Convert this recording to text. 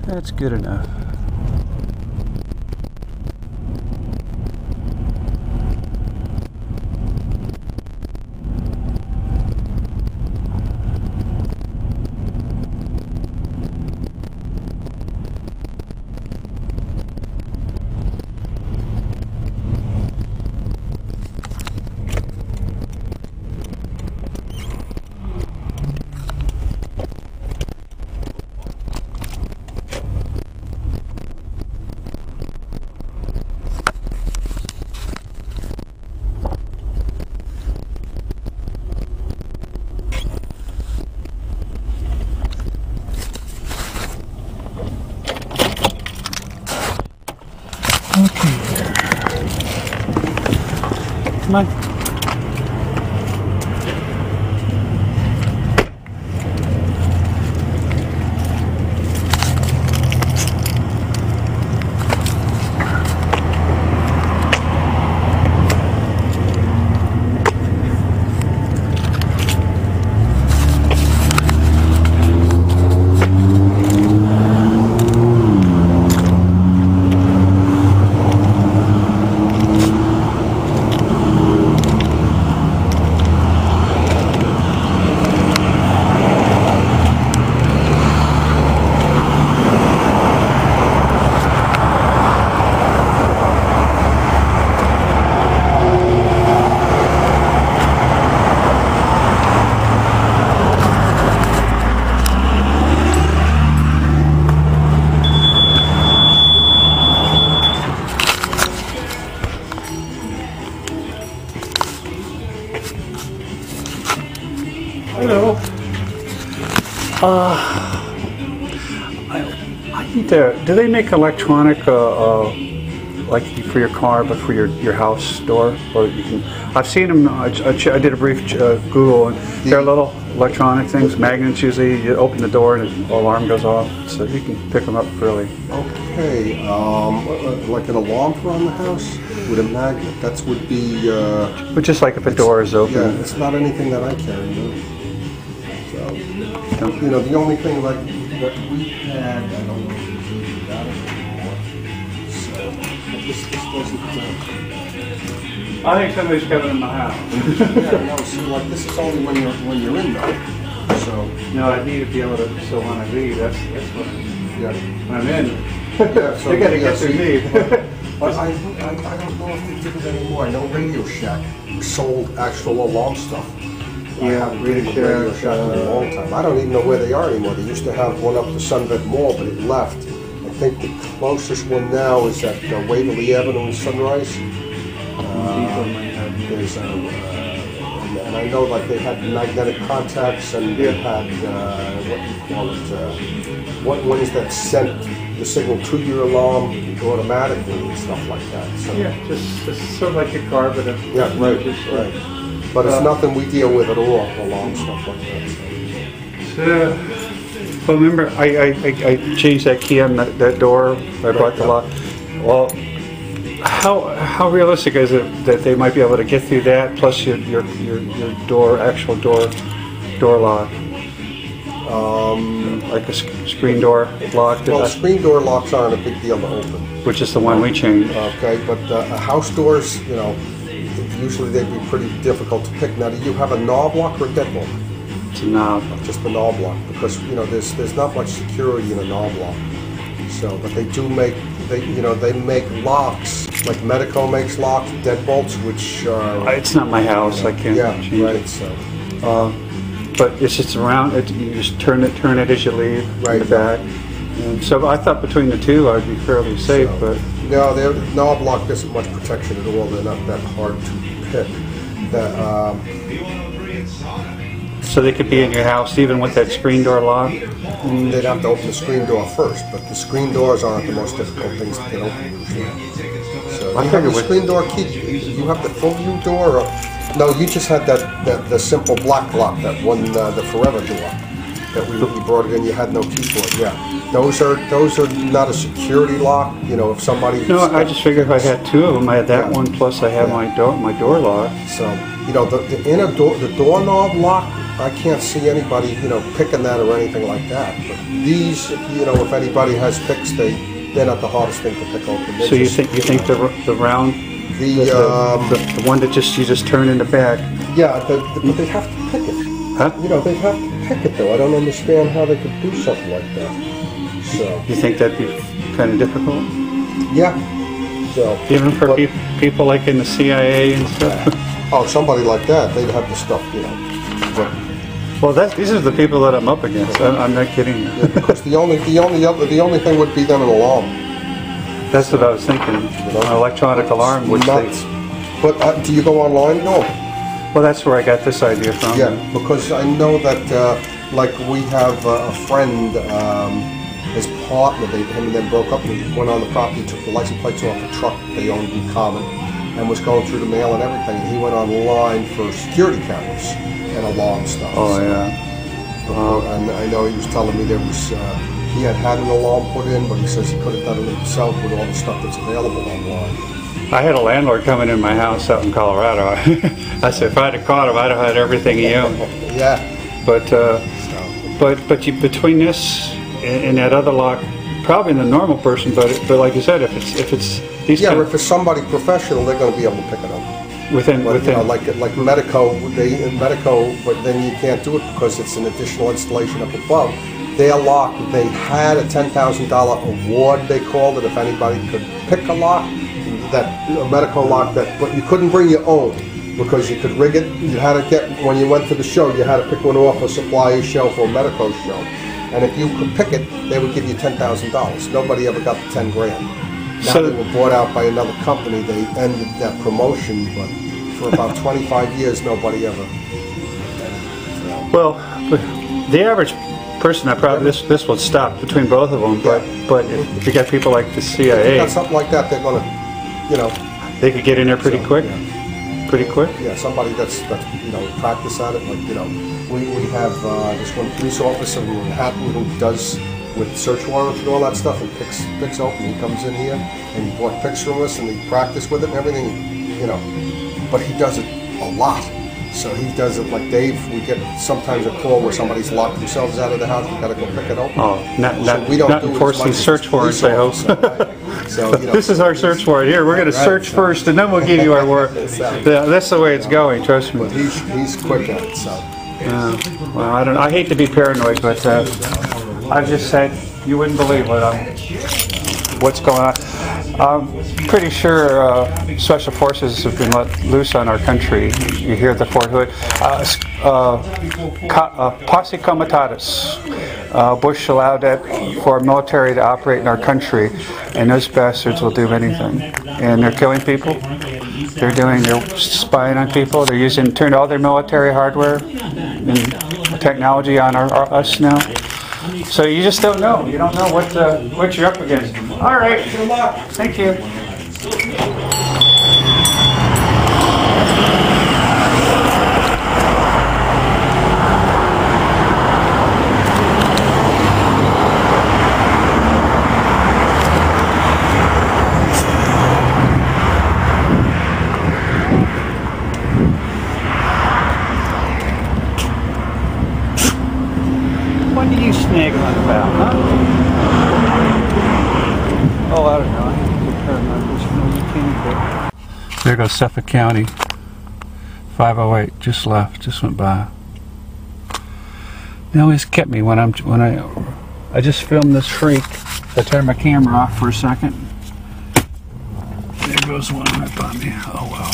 That's good enough. Come on. Hello. I need to. Do they make electronic, like for your car, but for your house door? Or you can. I've seen them. I did a brief Google, and they're little electronic things, magnets. Usually, you open the door and the alarm goes off, so you can pick them up really. Okay. Like an alarm around the house with a magnet. That would be. But just like if a door is open. Yeah, it's not anything that I carry. No. So, you know, the only thing like that we had, I don't know if it's really got it anymore. So, but this doesn't. I think somebody's coming in my house. Yeah, no. See, like this is only when you're in there. So. No, I need to be able to. So when I leave, that's what. Yeah. When I'm in. Yeah, so they got to get through me. But I don't know if they do it anymore. I know Radio Shack sold actual alarm stuff. Yeah, Radio Shack in a long time. I don't even know where they are anymore. They used to have one up the Sunvet Mall, but it left. I think the closest one now is at Waverly Avenue in Sunrise. And I know like they had magnetic contacts and they had what you call it, ones that sent the signal to your alarm automatically and stuff like that. So, yeah, just sort of like your car, but yeah, right. But it's nothing we deal with at all, alarm stuff like that. Well, remember, I changed that key on that door. I brought the lock. Well, how realistic is it that they might be able to get through that plus your actual door lock? Like a screen door lock? Well, screen door locks aren't a big deal to open. Which is the one we changed. Okay, but house doors, you know, usually they'd be pretty difficult to pick. Now, do you have a knob lock or a deadbolt? It's a knob. Just a knob lock, because you know there's not much security in a knob lock. So, but they do make they make locks. Like Medico makes locks, deadbolts, which are. It's not my house. I can't change it. So. But it's just around. You just turn it as you leave in the back. And so I thought between the two I'd be fairly safe, but no, the knob lock isn't much protection at all. They're not that hard to pick. So they could be in your house even with that screen door lock? They'd have to open the screen door first, but the screen doors aren't the most difficult things to get open usually. So you have the screen door key. You have the full view door. Or, no, you just had the simple black lock, that one, the Forever door. That we brought it in, you had no key for it. Yeah, those are not a security lock. You know, if somebody. No, I just figured if I had two of them, I had that one plus I had my door lock. So you know, the inner door, the doorknob lock I can't see anybody, you know, picking that or anything like that. But these, you know, if anybody has picks, they're not the hardest thing to pick open. So you think the round, the one that you just turn in the back? Yeah, but they have to pick it. Huh? You know, they have to pick it though. I don't understand how they could do something like that. So You think that'd be kind of difficult? yeah. So Even for people like in the CIA and stuff? oh, somebody like that, they'd have the stuff, you know. Well, these are the people that I'm up against. I'm not kidding you. Yeah, because the only thing would be then an alarm. That's what I was thinking. An electronic alarm would be. But do you go online? No. Well, that's where I got this idea from. Yeah, because I know that, like we have a friend, his partner, him and them broke up and went on the property, took the license plates off a truck they owned in common, and was going through the mail and everything, and he went online for security cameras and alarm stuff. Oh, yeah. And I know he was telling me there was, he had an alarm put in, but he says he could have done it himself with all the stuff that's available online. I had a landlord coming in my house out in Colorado. I said if I'd have caught him, I'd have had everything he owned. Yeah. But between this and that other lock, probably the normal person. But like you said, if it's these. Yeah, if it's somebody professional, they're going to be able to pick it up. Within. You know, like Medico, but then you can't do it because it's an additional installation up above. Their lock, they had a $10,000 award, they called it, if anybody could pick a lock, a Medico lock, but you couldn't bring your own because you could rig it. You had to get, when you went to the show, you had to pick one off a supplier's shelf or a Medico show. And if you could pick it, they would give you $10,000. Nobody ever got the 10 grand. Now So they were bought out by another company. They ended that promotion, but for about 25 years, nobody ever. Well, the average person, I probably this will stop between both of them. But if you got people like the CIA, if you got something like that, they're gonna, you know, they could get in there pretty quick. Yeah. Pretty quick. Yeah, somebody that's you know, practice at it. Like, you know, we have this one police officer in Manhattan who does with search warrants and all that stuff, and picks open. He comes in here and he bought picks from us and he practiced with it and everything, you know. But he does it a lot. So he does it like Dave. We get sometimes a call where somebody's locked themselves out of the house. We got to go pick it open. Oh, we don't not do enforcing search warrants, I hope. So, you know, this is our search warrant. Here, we're going to search first, and then we'll give you our warrant. Yeah, that's the way it's going. Trust me. But he's quick at it. So. Well, I don't. I hate to be paranoid, but I just said you wouldn't believe what's going on. I'm pretty sure special forces have been let loose on our country. You hear the Fort Hood. Posse comitatus. Bush allowed that for military to operate in our country, and those bastards will do anything. And they're killing people. They're spying on people. They're turned all their military hardware and technology on us now. So you just don't know. You don't know what you're up against. All right. Good luck. Thank you. What do you snag on about, huh? Oh, I don't know. I need to get paranoid. There goes Suffolk County. 508 just left, just went by. They always kept me when I just filmed this freak. I turned my camera off for a second. There goes one right by me. Oh well.